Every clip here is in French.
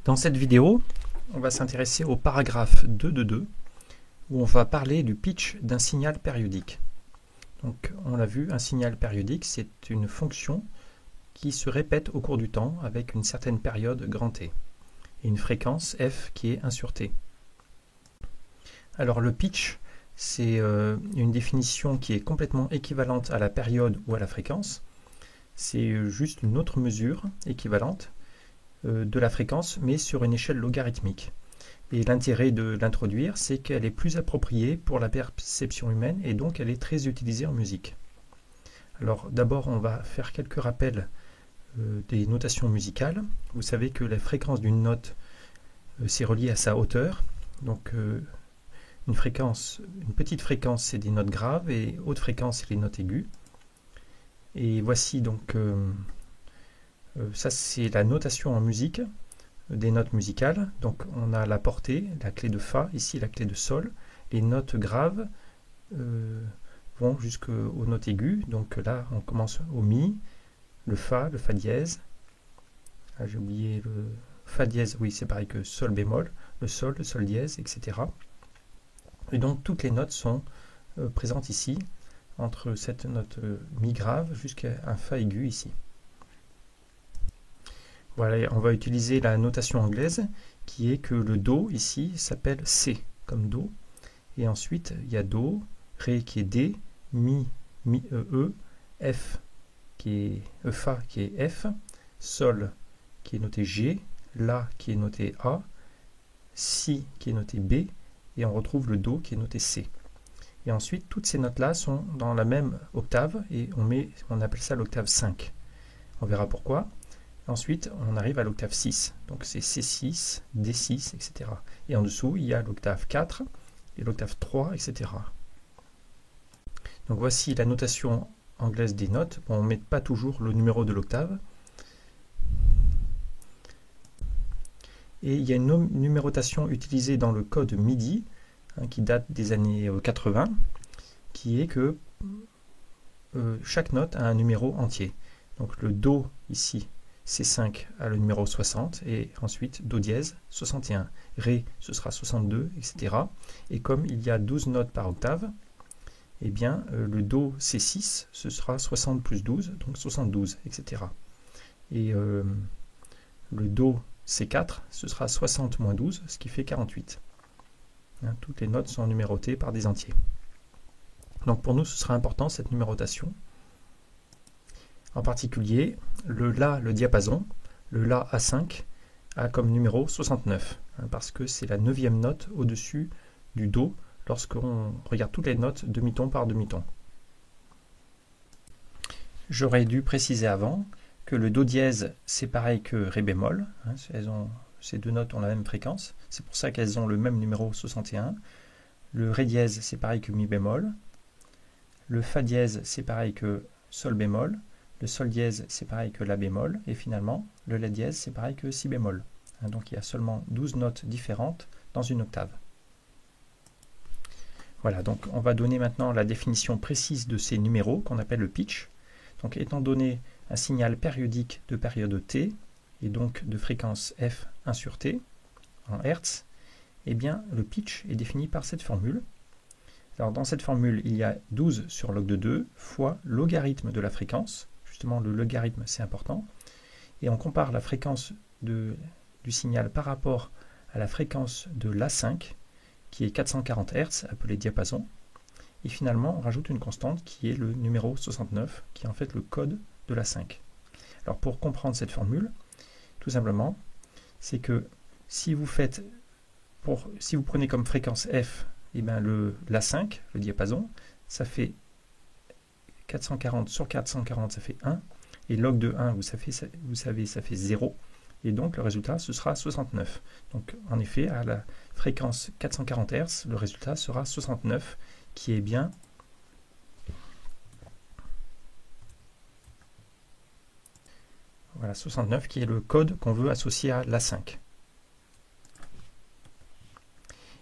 Dans cette vidéo, on va s'intéresser au paragraphe 2 de 2, où on va parler du pitch d'un signal périodique. Donc, on l'a vu, un signal périodique, c'est une fonction qui se répète au cours du temps avec une certaine période grand T, et une fréquence f qui est 1 sur t. Alors le pitch, c'est une définition qui est complètement équivalente à la période ou à la fréquence. C'est juste une autre mesure équivalente de la fréquence, mais sur une échelle logarithmique. Et l'intérêt de l'introduire, c'est qu'elle est plus appropriée pour la perception humaine et donc elle est très utilisée en musique. Alors d'abord, on va faire quelques rappels des notations musicales. Vous savez que la fréquence d'une note, c'est relié à sa hauteur. Donc une petite fréquence, c'est des notes graves et haute fréquence, c'est les notes aiguës. Et voici donc, ça c'est la notation en musique des notes musicales. Donc on a la portée, la clé de Fa, ici la clé de Sol. Les notes graves vont jusqu'aux notes aiguës. Donc là on commence au Mi, le Fa dièse. Ah, j'ai oublié le Fa dièse, oui c'est pareil que Sol bémol, le Sol dièse, etc. Et donc toutes les notes sont présentes ici, entre cette note Mi grave jusqu'à un Fa aigu ici. Voilà, on va utiliser la notation anglaise qui est que le Do ici s'appelle C comme Do. Et ensuite il y a Do, Ré qui est D, Mi E, F qui est Fa qui est F, Sol qui est noté G, La qui est noté A, Si qui est noté B, et on retrouve le Do qui est noté C. Et ensuite, toutes ces notes-là sont dans la même octave, et on appelle ça l'octave 5. On verra pourquoi. Ensuite, on arrive à l'octave 6. Donc c'est C6, D6, etc. Et en dessous, il y a l'octave 4, et l'octave 3, etc. Donc voici la notation anglaise des notes. Bon, on ne met pas toujours le numéro de l'octave. Et il y a une numérotation utilisée dans le code MIDI, qui date des années 80, qui est que chaque note a un numéro entier. Donc le Do ici, C5 a le numéro 60, et ensuite Do dièse 61. Ré, ce sera 62, etc. Et comme il y a 12 notes par octave, eh bien le Do C6, ce sera 60 plus 12, donc 72, etc. Et le Do C4, ce sera 60 moins 12, ce qui fait 48. Toutes les notes sont numérotées par des entiers. Donc pour nous, ce sera important cette numérotation. En particulier, le La, le diapason, le La A5, a comme numéro 69, parce que c'est la 9e note au-dessus du Do lorsqu'on regarde toutes les notes demi-ton par demi-ton. J'aurais dû préciser avant que le Do dièse, c'est pareil que Ré bémol. Ces deux notes ont la même fréquence, c'est pour ça qu'elles ont le même numéro 61. Le Ré dièse, c'est pareil que Mi bémol. Le Fa dièse, c'est pareil que Sol bémol. Le Sol dièse, c'est pareil que La bémol. Et finalement, le La dièse, c'est pareil que Si bémol. Donc il y a seulement 12 notes différentes dans une octave. Voilà, donc on va donner maintenant la définition précise de ces numéros qu'on appelle le pitch. Donc étant donné un signal périodique de période t, et donc de fréquence f 1 sur t, en Hertz, eh bien le pitch est défini par cette formule. Alors dans cette formule, il y a 12 sur log de 2 fois logarithme de la fréquence. Justement, le logarithme, c'est important. Et on compare la fréquence du signal par rapport à la fréquence de l'A5, qui est 440 Hz, appelé diapason. Et finalement, on rajoute une constante qui est le numéro 69, qui est en fait le code de l'A5. Alors pour comprendre cette formule, tout simplement, c'est que si vous prenez comme fréquence f, eh bien l'A5, le diapason, ça fait 440 sur 440, ça fait 1, et log de 1, vous savez, ça fait 0, et donc le résultat, ce sera 69. Donc en effet, à la fréquence 440 Hz, le résultat sera 69, qui est bien voilà, 69, qui est le code qu'on veut associer à l'A5.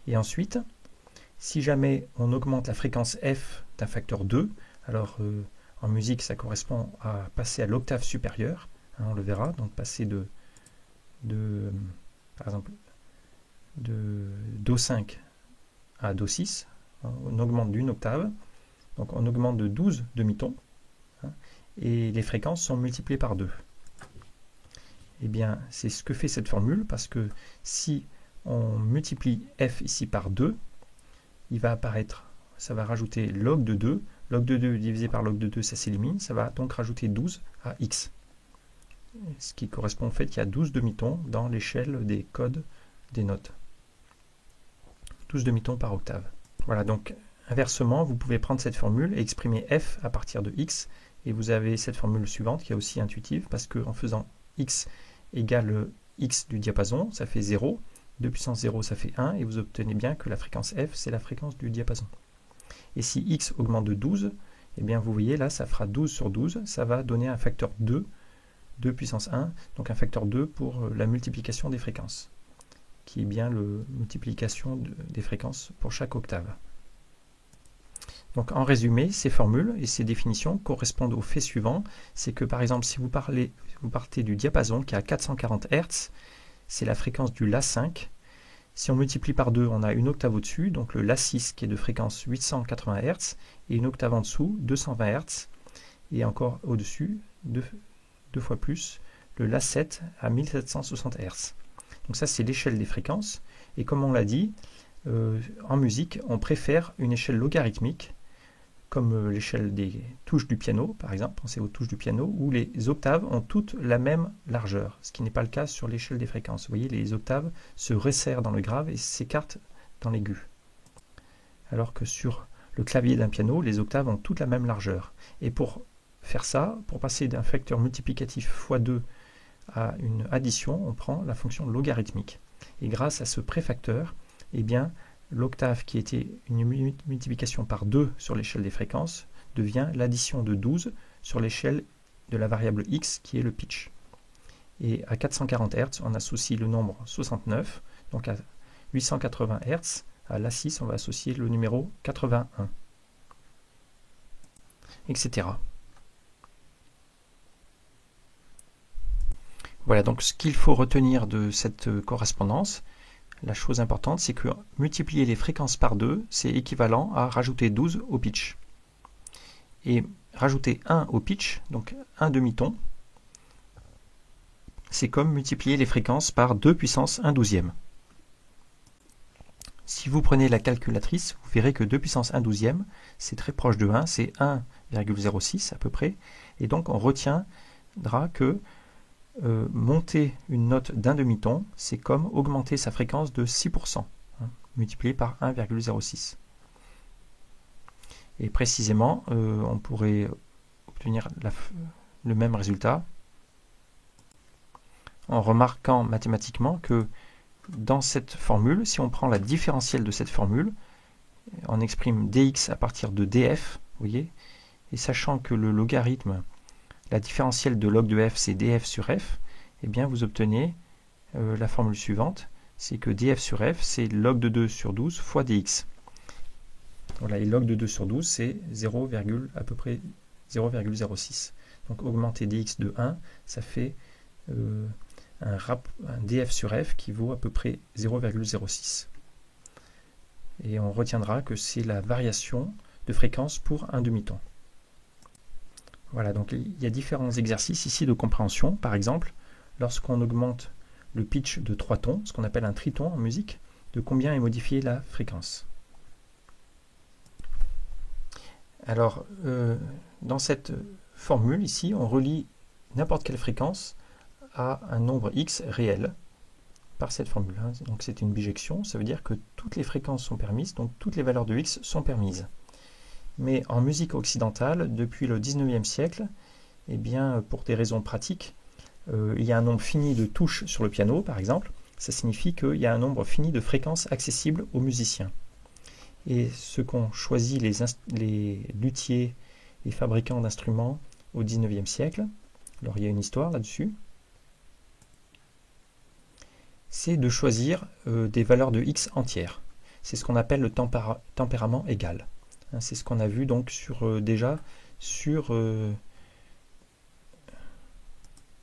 Et ensuite, si jamais on augmente la fréquence f d'un facteur 2, alors en musique ça correspond à passer à l'octave supérieure, on le verra, donc passer de par exemple, de Do5 à Do6, on augmente d'une octave, donc on augmente de 12 demi-tons, et les fréquences sont multipliées par 2. Eh bien, c'est ce que fait cette formule, parce que si on multiplie f ici par 2, il va apparaître, ça va rajouter log de 2, log de 2 divisé par log de 2, ça s'élimine, ça va donc rajouter 12 à x. Ce qui correspond au fait qu'il y a 12 demi-tons dans l'échelle des codes des notes. 12 demi-tons par octave. Voilà, donc inversement, vous pouvez prendre cette formule et exprimer f à partir de x, et vous avez cette formule suivante qui est aussi intuitive, parce qu'en faisant x égale x du diapason, ça fait 0, 2 puissance 0 ça fait 1, et vous obtenez bien que la fréquence f c'est la fréquence du diapason. Et si x augmente de 12, eh bien vous voyez là ça fera 12 sur 12, ça va donner un facteur 2, 2 puissance 1, donc un facteur 2 pour la multiplication des fréquences, qui est bien la multiplication des fréquences pour chaque octave. Donc en résumé, ces formules et ces définitions correspondent au fait suivant, c'est que par exemple si vous partez du diapason qui est à 440 Hz, c'est la fréquence du La5. Si on multiplie par 2, on a une octave au-dessus, donc le La6 qui est de fréquence 880 Hz, et une octave en dessous, 220 Hz, et encore au-dessus, deux fois plus, le La7 à 1760 Hz. Donc ça c'est l'échelle des fréquences, et comme on l'a dit, en musique, on préfère une échelle logarithmique, comme l'échelle des touches du piano, par exemple, pensez aux touches du piano, où les octaves ont toutes la même largeur, ce qui n'est pas le cas sur l'échelle des fréquences. Vous voyez, les octaves se resserrent dans le grave et s'écartent dans l'aigu. Alors que sur le clavier d'un piano, les octaves ont toutes la même largeur. Et pour faire ça, pour passer d'un facteur multiplicatif x2 à une addition, on prend la fonction logarithmique. Et grâce à ce préfacteur, eh bien, l'octave qui était une multiplication par 2 sur l'échelle des fréquences devient l'addition de 12 sur l'échelle de la variable x qui est le pitch. Et à 440 Hz, on associe le nombre 69, donc à 880 Hz, à l'A6, on va associer le numéro 81, etc. Voilà, donc ce qu'il faut retenir de cette correspondance, la chose importante, c'est que multiplier les fréquences par 2, c'est équivalent à rajouter 12 au pitch. Et rajouter 1 au pitch, donc un demi-ton, c'est comme multiplier les fréquences par 2 puissance 1 douzième. Si vous prenez la calculatrice, vous verrez que 2 puissance 1 douzième, c'est très proche de 1, c'est 1,06 à peu près. Et donc on retiendra que monter une note d'un demi-ton, c'est comme augmenter sa fréquence de 6%, multiplié par 1,06. Et précisément, on pourrait obtenir le même résultat en remarquant mathématiquement que dans cette formule, si on prend la différentielle de cette formule, on exprime dx à partir de df, vous voyez, et sachant que le logarithme, la différentielle de log de f, c'est df sur f, eh bien vous obtenez la formule suivante, c'est que df sur f, c'est log de 2 sur 12 fois dx. Voilà, et log de 2 sur 12, c'est 0, à peu près 0,06. Donc augmenter dx de 1, ça fait un df sur f qui vaut à peu près 0,06. Et on retiendra que c'est la variation de fréquence pour un demi-ton. Voilà, donc il y a différents exercices ici de compréhension. Par exemple, lorsqu'on augmente le pitch de 3 tons, ce qu'on appelle un triton en musique, de combien est modifiée la fréquence. Alors, dans cette formule ici, on relie n'importe quelle fréquence à un nombre x réel par cette formule. Donc c'est une bijection, ça veut dire que toutes les fréquences sont permises, donc toutes les valeurs de x sont permises. Mais en musique occidentale, depuis le 19e siècle, eh bien, pour des raisons pratiques, il y a un nombre fini de touches sur le piano, par exemple. Ça signifie qu'il y a un nombre fini de fréquences accessibles aux musiciens. Et ce qu'ont choisi les luthiers et fabricants d'instruments au 19e siècle, alors il y a une histoire là-dessus, c'est de choisir des valeurs de x entières. C'est ce qu'on appelle le tempérament égal. C'est ce qu'on a vu donc déjà sur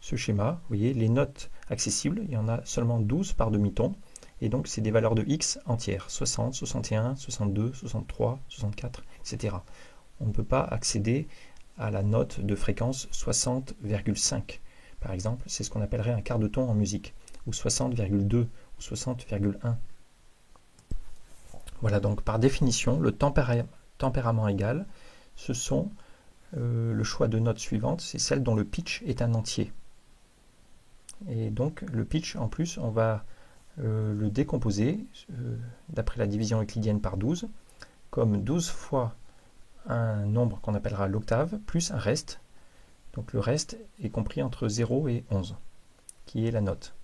ce schéma, vous voyez, les notes accessibles, il y en a seulement 12 par demi-ton, et donc c'est des valeurs de x entières, 60, 61, 62, 63, 64, etc. On ne peut pas accéder à la note de fréquence 60,5. Par exemple, c'est ce qu'on appellerait un quart de ton en musique, ou 60,2, ou 60,1. Voilà, donc par définition, le tempérament égal, ce sont le choix de notes suivantes, c'est celle dont le pitch est un entier. Et donc le pitch, en plus, on va le décomposer d'après la division euclidienne par 12, comme 12 fois un nombre qu'on appellera l'octave, plus un reste. Donc le reste est compris entre 0 et 11, qui est la note.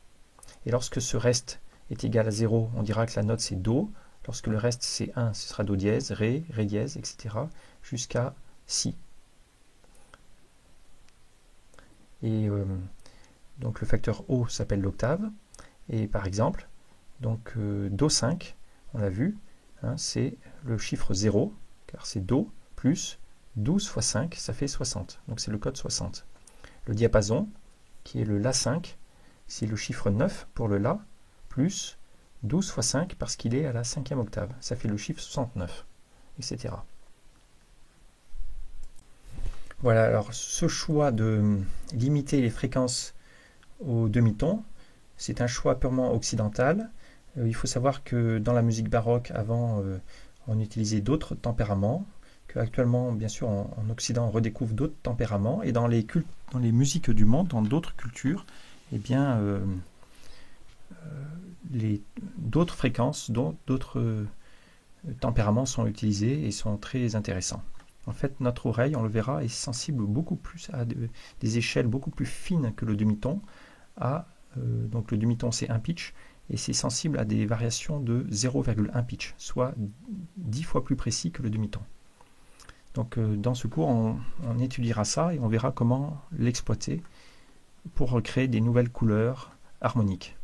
Et lorsque ce reste est égal à 0, on dira que la note c'est Do. Lorsque le reste c'est 1, ce sera Do dièse, Ré, Ré dièse, etc. jusqu'à Si. Et donc le facteur O s'appelle l'octave. Et par exemple, donc Do 5, on l'a vu, hein, c'est le chiffre 0, car c'est Do, plus 12 fois 5, ça fait 60. Donc c'est le code 60. Le diapason, qui est le La5, c'est le chiffre 9 pour le La, plus 12 fois 5 parce qu'il est à la 5e octave. Ça fait le chiffre 69, etc. Voilà, alors ce choix de limiter les fréquences au demi-ton, c'est un choix purement occidental. Il faut savoir que dans la musique baroque, avant, on utilisait d'autres tempéraments, qu'actuellement, bien sûr, en Occident, on redécouvre d'autres tempéraments, et dans les musiques du monde, dans d'autres cultures, eh bien, d'autres fréquences, d'autres tempéraments sont utilisés et sont très intéressants. En fait, notre oreille, on le verra, est sensible beaucoup plus à des échelles beaucoup plus fines que le demi-ton. Donc le demi-ton, c'est un pitch, et c'est sensible à des variations de 0,1 pitch, soit 10 fois plus précis que le demi-ton. Donc dans ce cours, on étudiera ça et on verra comment l'exploiter pour créer des nouvelles couleurs harmoniques.